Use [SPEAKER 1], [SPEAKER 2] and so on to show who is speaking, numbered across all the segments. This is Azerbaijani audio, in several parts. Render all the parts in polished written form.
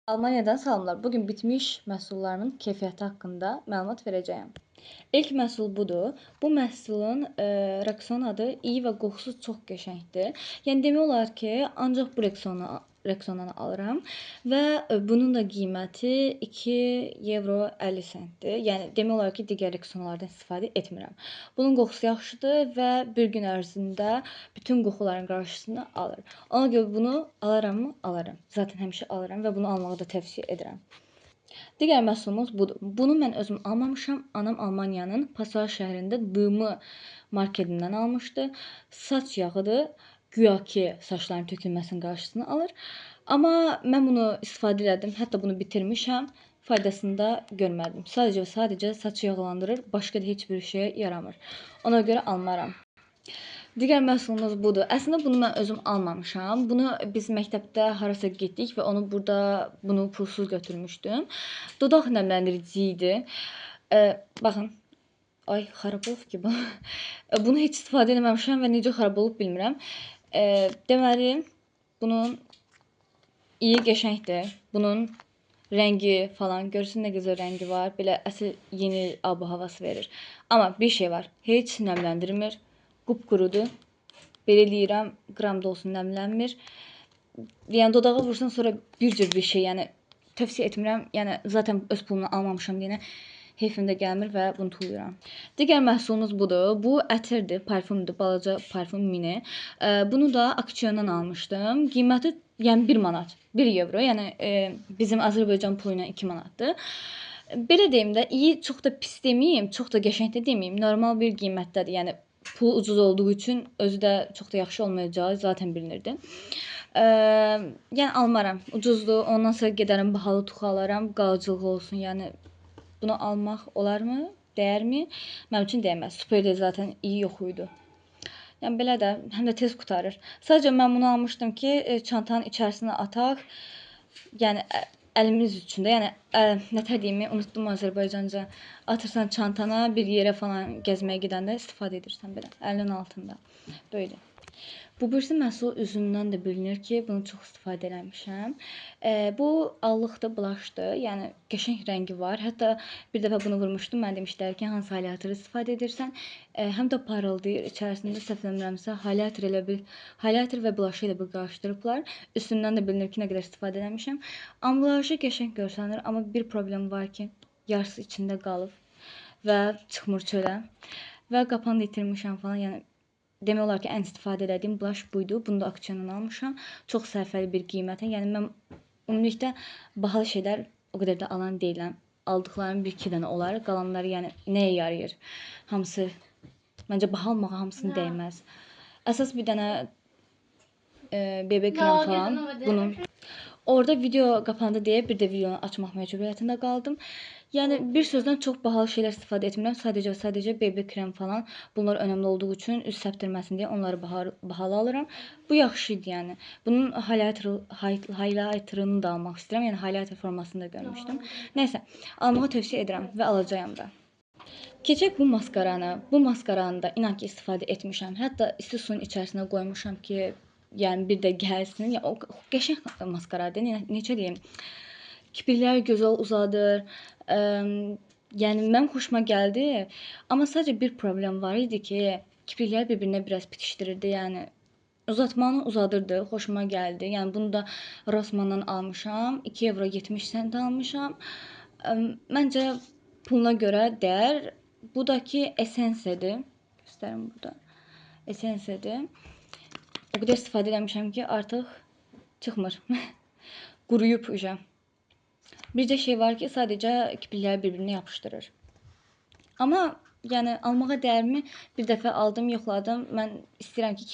[SPEAKER 1] Almaniyadan salamlar. Bugün bitmiş məhsullarının keyfiyyəti haqqında məlumat verəcəyəm. İlk məhsul budur. Bu məhsulun Rexona adı iyi və qoxusu çox qəşəngdir. Yəni demək olar ki, ancaq bu Rexonanı alıram və bunun da qiyməti 2 evro 50 sentdir. Yəni demək olar ki, digər Rexonalardan istifadə etmirəm. Bunun qoxusu yaxşıdır və bir gün ərzində bütün qoxuların qarşısını alır. Ona görə bunu alaramı? Alaram. Zaten həmişə alıram və bunu almağı da tövsiyə edirəm. Digər məhsulumuz budur. Bunu mən özüm almamışam. Anam Almaniyanın Passau şəhərində DM marketindən almışdı. Saç yağıdır. Güya ki, saçların tökülməsinin qarşısını alır. Amma mən bunu istifadə elədim. Hətta bunu bitirmişəm. Faydasını da görmədim. Sadəcə və sadəcə saçı yağlandırır. Başqa da heç bir şeyə yaramır. Ona görə almaram. Digər məhsulumuz budur. Əslində bunu mən özüm almamışam. Bunu biz məktəbdə harasa getdik və bunu pulsuz götürmüşdüm. Dodaq nəmləndirici idi. Baxın. Ay, xarab olub ki bu. Bunu heç istifadə etməmişəm və necə xarab olub bilmirəm. Deməli, bunun iyi qəşəngdir. Bunun rəngi falan, görürsün nə gözəl rəngi var. Belə əsl yeni ab havası verir. Amma bir şey var. Heç nəmləndirmir. Qupqurudur. Belə eləyirəm, qram da olsun nəmlənmir. Yəni dodağa vursan sonra bir cür bir şey, yəni tövsiyə etmirəm. Yəni zaten öz pulunu almamışam deyənə heyfim də gəlmir və bunu tullayıram. Digər məhsulumuz budur. Bu ətirdir, parfümdür, balaca parfüm mini. Bunu da auksiondan almışdım. Qiyməti yəni 1 manat, 1 evro. Yəni bizim Azərbaycan pulu ilə 2 manatdır. Belə deyim də, iyi, çox da pis deməyim, çox da qəşəng də deməyim. Normal bir qiymətdədir. Yəni pul ucuz olduğu üçün özü də çox da yaxşı olmayacağı zaten bilinirdi. Yəni almaram. Ucuzdur. Ondan sonra gedərəm bahalı tuxu alaram. Qalıcılığı olsun. Yəni bunu almaq olarmı? Dəyərmi? Mənim üçün dəyməz. Superdə zaten iyi yox idi. Yəni belə də həm də tez qurtarır. Sadəcə mən bunu almışdım ki, çantanın içərisinə ataq. Yəni əlimiz üçün də, yəni nətər deyimi unutdum Azərbaycanca. Atırsan çantana, bir yerə falan gəzməyə gedəndə istifadə edirsən belə əlinin altında. Böyle. Bu birisi məhsul üzümündən də bilinir ki, bunu çox istifadə eləmişəm. Bu allıqdır, blaşdır. Yəni qəşəng rəngi var. Hətta bir dəfə bunu vurmuşdum. Mən demişlər ki, hansı highlighter istifadə edirsən? Həm də parıldayır. İçərisində səhv eləmirəmsə, highlighter və blush ilə bir qarışdırıblar. Üstündən də bilinir ki, nə qədər istifadə eləmişəm. Ambalajı qəşəng görsənir, amma bir problem var ki, yarısı içində qalıb və çıxmır çölə. Və qapağını itirmişəm falan. Yəni demək olar ki, ən istifadə etdiyim blush buydu. Bunu da auksiondan almışam. Çox sərfəli bir qiymətə. Yəni mən ümumilikdə bahalı şeylər o qədər də alan deyiləm. Aldıqlarım 1-2 dənə olar. Qalanları yəni nəyə yarayır? Hamısı məncə baha olmağa hamısını dəyməz. Əsas bir dənə BB krem falan bunun. Orada video qapandı deyə bir də videonu açmaq məcburiyyətində qaldım. Yəni bir sözdən çox bahalı şeylər istifadə etmirəm. Sadəcə BB krem falan. Bunlar önəmli olduğu üçün üz səpdirməsin deyə onları bahalı alıram. Bu yaxşı idi yəni. Bunun highlighterını da almaq istəyirəm. Yəni highlighter formasını da görmüşdüm. Nəysə, almağı tövsiyə edirəm və alacağam da. Keçək bu maskaranı. Bu maskaranı da inan ki istifadə etmişəm. Hətta isti suyun içərisinə qoymuşam ki, yəni bir də gəlsin. Yəni o qəşəng maskaradır. Necə deyim? Kiprikləri gözəl uzadır. Yəni mənim xoşuma gəldi. Amma sadəcə bir problem var idi ki, kiprikləri bir-birinə biraz bitişdirirdi. Yəni uzatmanı uzadırdı. Xoşuma gəldi. Yəni bunu da Rossmanndan almışam. 2 evro 70 sent almışam. Məncə puluna görə dəyər. Bu da ki Essence'dir. Göstərim burada. Essence'dir. O qədər istifadə etmişəm ki, artıq çıxmır. Quruyub uca. Bircə şey var ki, sadəcə kiprikləri bir-birinə yapışdırır. Amma yəni almağa dəyərmi? Bir dəfə aldım, yoxladım. Mən istəyirəm ki,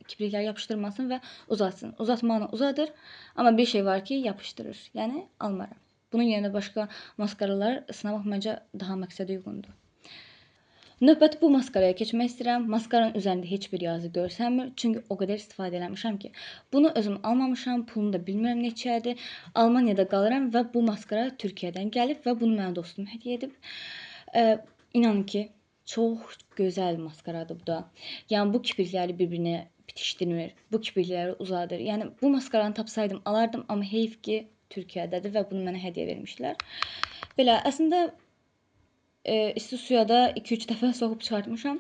[SPEAKER 1] kipriklər yapışdırmasın və uzatsın. Uzatmanı uzadır, amma bir şey var ki, yapışdırır. Yəni almaram. Bunun yerine başqa maskaralar sınamaq məncə daha məqsədə uyğundur. Növbəti bu maskaraya keçmək istəyirəm. Maskaranın üzərində heç bir yazı görsənmir. Çünki o qədər istifadə eləmişəm ki, bunu özüm almamışam, pulunu da bilmirəm neçədir. Almaniyada qalıram və bu maskara Türkiyədən gəlib və bunu mənə dostum hədiyyə edib. İnanın ki, çox gözəl maskaradır bu da. Yəni bu kiprikləri bir-birinə bitişdirmir. Bu kiprikləri uzadır. Yəni bu maskaranı tapsaydım alardım, amma heyf ki, Türkiyədədir və bunu mənə hədiyyə vermişlər. Belə, əslində isti suya da 2-3 dəfə soğub çıxartmışam.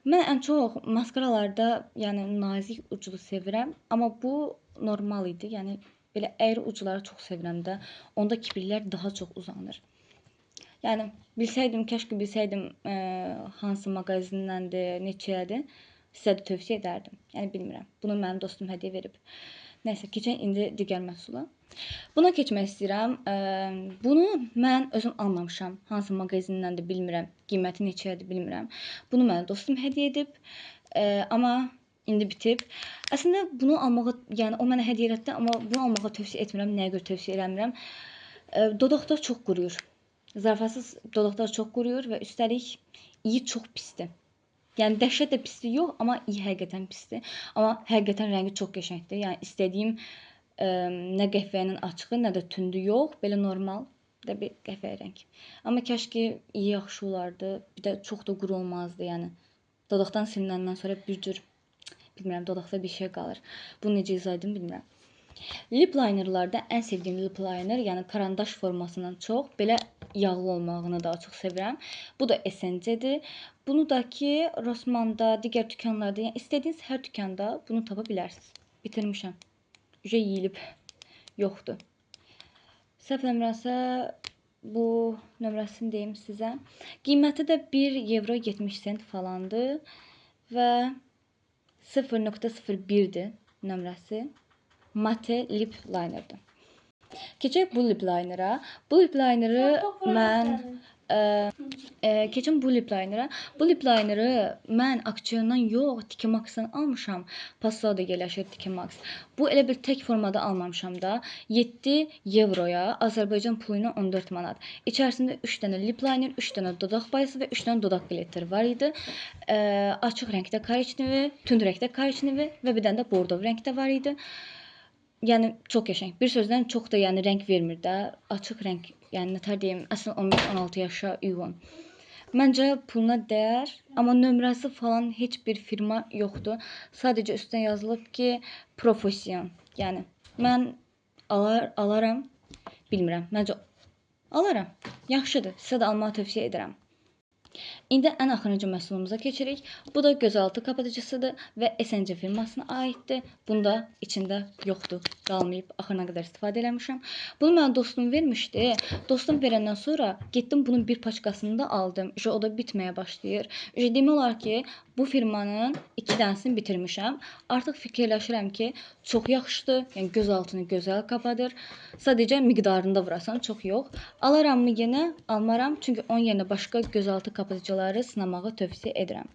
[SPEAKER 1] Mən ən çox maskaralarda, yəni nazik uclu sevirəm, amma bu normal idi. Yəni belə əyri ucları çox sevirəm də. Onda kipriklər daha çox uzanır. Yəni bilsəydim, kəşke bilsəydim hansı mağazindəndir, neçəyədir, sizə də tövsiyə edərdim. Yəni bilmirəm. Bunu mənim dostum hədiyyə verib. Nəysə, keçək indi digər məhsula. Buna keçmək istəyirəm. Bunu mən özüm almamışam. Hansı mağazindəndir bilmirəm. Qiyməti neçədir bilmirəm. Bunu mənə dostum hədiyyə edib. Amma indi bitib. Əslində bunu almağı, yəni o mənə hədiyyə etdi, amma bunu almağı tövsiyə etmirəm. Nəyə görə tövsiyə eləmirəm? Dodaqda çox quruyur. Zarafatsız dodaqlar çox quruyur və üstəlik iyi çox pisdir. Yəni dəhşət də pisdir yox, amma iyi həqiqətən pisdir. Amma həqiqətən rəngi çox qəşəngdir. Yəni istədiyim nə qəhvənin açığı, nə də tündü yox, belə normal də bir qəhvəyi rəng. Amma kəşke iyi yaxşı olardı. Bir də çox da quru olmazdı, yəni. Dodaqdan silinəndən sonra bir cür bilmirəm, dodaqda bir şey qalır. Bunu necə izah edim bilmirəm. Lip linerlarda ən sevdiyim lip liner, yəni karandaş formasından çox belə yağlı olmağını daha çox sevirəm. Bu da SNC-dir. Bunu da ki Rossmanda, digər dükanlarda, yəni istədiyiniz hər dükanda bunu tapa bilərsiniz. Bitirmişəm. Ücə yeyilib. Yoxdur. Səhv eləmirəmsə bu nömrəsini deyim sizə. Qiyməti də 1 evro 70 sent falandır və 0.01-dir nömrəsi. Mate lip linerdir. Keçək bu lip linera. Bu lip lineri mən keçim bu lip linera. Bu lip lineri mən auksiondan yox, Tiki Max'dan almışam. Passada yerləşir Tiki Max. Bu elə bir tək formada almamışam da. 7 evroya, Azərbaycan pulu ilə 14 manat. İçərisində 3 dənə lip liner, 3 dənə dodaq bayısı və 3 dənə dodaq glitter var idi. Açıq rəngdə korичневый, tünd rəngdə korичневый və bir dənə də bordov rəngdə var idi. Yəni çox qəşəng. Bir sözlə çox da yəni rəng vermir də. Açıq rəng, yəni nətər deyim, əslində 15-16 yaşa uyğun. Məncə puluna dəyər, amma nömrəsi falan heç bir firma yoxdur. Sadəcə üstünə yazılıb ki, profession. Yəni mən alaram, bilmirəm. Məncə alaram. Yaxşıdır. Sizə də almağı tövsiyə edirəm. İndi ən axırıncı məhsulumuza keçirik. Bu da gözaltı kapatıcısıdır və SNC firmasına aiddir. Bunda içində yoxdur, qalmayıb. Axırına qədər istifadə eləmişəm. Bunu mənə dostum vermişdi. Dostum verəndən sonra getdim bunun bir paçkasını da aldım. O da bitməyə başlayır. Demək olar ki, bu firmanın 2 dənəsini bitirmişəm. Artıq fikirləşirəm ki, çox yaxşıdır. Yəni gözaltını gözəl kapadır. Sadəcə miqdarında vurasan, çox yox. Alarammı yenə? Almaram. Çünki onun yerinə başqa gözaltı kapatıcıları sınamağı tövsiyə edirəm.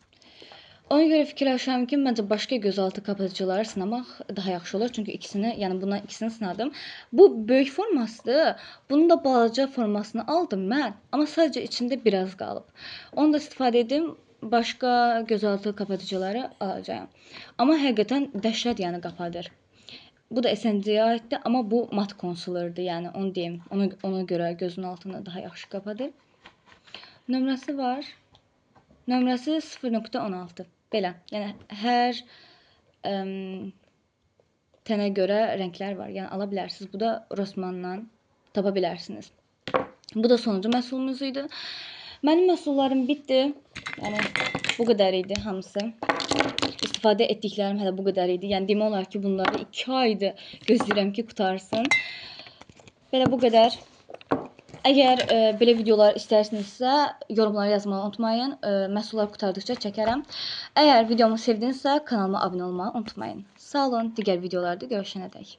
[SPEAKER 1] Ona görə fikirləşirəm ki, məncə başqa gözaltı kapatıcıları sınamaq daha yaxşı olur. Çünki ikisini, yəni bundan ikisini sınadım. Bu böyük formasıdır. Bunun da balaca formasını aldım mən. Amma sadəcə içində biraz qalıb. Onu da istifadə edim. Başqa gözaltı kapatıcıları alacağım. Amma həqiqətən dəhşət yəni qapadır. Bu da SNC-yə aiddir, amma bu mat konsillerdir. Yəni onu deyim. Ona görə gözün altını daha yaxşı qapadır. Nömrəsi var. Nömrəsi 0.16. Belə. Yəni hər tənə görə rənglər var. Yəni ala bilərsiniz. Bu da Rossmanndan tapa bilərsiniz. Bu da sonuncu məhsulumuz idi. Mənim məhsullarım bitdi. Yəni bu qədər idi hamısı. İstifadə etdiklərim hələ bu qədər idi. Yəni demək olar ki, bunları 2 aydır gözləyirəm ki, qutarsın. Belə bu qədər. Əgər belə videolar istəyirsinizsə, yorumlara yazmağı unutmayın. Məhsullar qutardıqca çəkərəm. Əgər videomu sevdinizsə, kanalıma abunə olmağı unutmayın. Sağ olun. Digər videolarda görüşənədək.